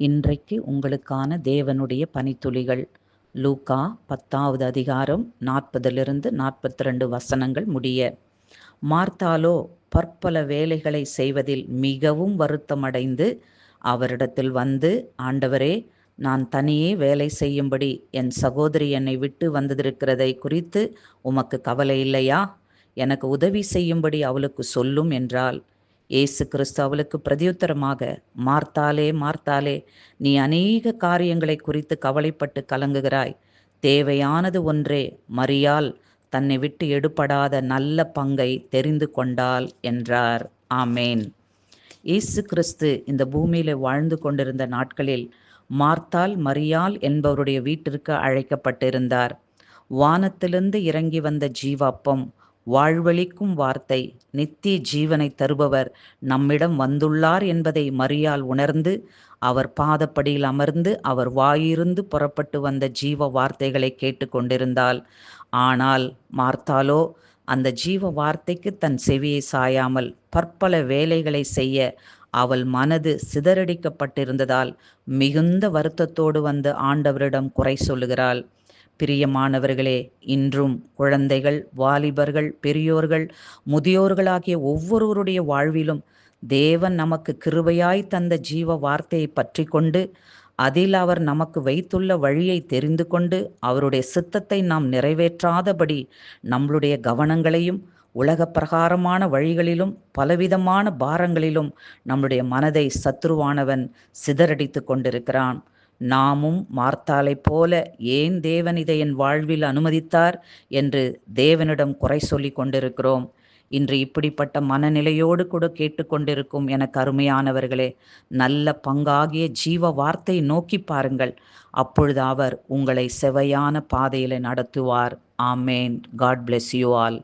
இன்றைக்கு உங்களுக்கான தேவனுடைய பனித்துளிகள். லூக்கா 10வது அதிகாரம் 40 42 வசனங்கள் முடிய. மார்த்தாளோ பற்பல வேலைகளை செய்வதில் மிகவும் வருத்தமடைந்து அவரிடத்தில் வந்து, ஆண்டவரே, நான் தனியே வேலை செய்யும்படி என் சகோதரி என்னை விட்டு வந்திருக்கிறதை குறித்து உமக்கு கவலை இல்லையா? எனக்கு உதவி செய்யும்படி அவளுக்கு சொல்லும் என்றாள். இயேசு கிறிஸ்து அவளுக்கு பிரதியுத்தரமாக, மார்த்தாளே, மார்த்தாளே, நீ அநேக காரியங்களை குறித்து கவலைப்பட்டு கலங்குகிறாய். தேவையானது ஒன்றே. மரியாள் தன்னை விட்டு எடுபடாத நல்ல பங்கை தெரிந்து கொண்டாள் என்றார். ஆமேன். இயேசு கிறிஸ்து இந்த பூமியில வாழ்ந்து கொண்டிருந்த நாட்களில் மார்த்தாள், மரியாள் என்பவருடைய வீட்டிற்கு அழைக்கப்பட்டிருந்தார். வானத்திலிருந்து இறங்கி வந்த ஜீவாப்பம், வாழ்வளிக்கும் வார்த்தை, நித்திய ஜீவனை தருபவர் நம்மிடம் வந்துள்ளார் என்பதை மரியாள் உணர்ந்து, அவர் பாதப்படியில் அமர்ந்து அவர் வாயிருந்து புறப்பட்டு வந்த ஜீவ வார்த்தைகளை கேட்டு கொண்டிருந்தாள். ஆனால் மார்த்தாளோ அந்த ஜீவ வார்த்தைக்கு தன் செவியை சாயாமல் பற்பல வேலைகளை செய்ய அவள் மனது சிதறடிக்கப்பட்டிருந்ததால் மிகுந்த வருத்தத்தோடு வந்து ஆண்டவரிடம் குறை சொல்லுகிறாள். பிரியமானவர்களே, இன்றும் குழந்தைகள், வாலிபர்கள், பெரியோர்கள், முதியோர்களாகிய ஒவ்வொருவருடைய வாழ்விலும் தேவன் நமக்கு கிருபையாய் தந்த ஜீவ வார்த்தையை பற்றி கொண்டு, அதில் அவர் நமக்கு வைத்துள்ள வழியை தெரிந்து கொண்டு, அவருடைய சித்தத்தை நாம் நிறைவேற்றாதபடி நம்மளுடைய கவனங்களையும் உலக பிரகாரமான வழிகளிலும் பலவிதமான பாரங்களிலும் நம்முடைய மனதை சத்துருவானவன் சிதறடித்து கொண்டிருக்கிறான். நாமும் மார்த்தாளைப் போல ஏன் தேவன் இதை என் வாழ்வில் அனுமதித்தார் என்று தேவனிடம் குறை சொல்லி கொண்டிருக்கிறோம். இன்று இப்படிப்பட்ட மனநிலையோடு கூட கேட்டுக்கொண்டிருக்கும் எனக்கு அருமையானவர்களே, நல்ல பங்காகிய ஜீவ வார்த்தை நோக்கி பாருங்கள். அப்பொழுது அவர் உங்களை செவையான பாதையில நடத்துவார். Amen. God bless you all.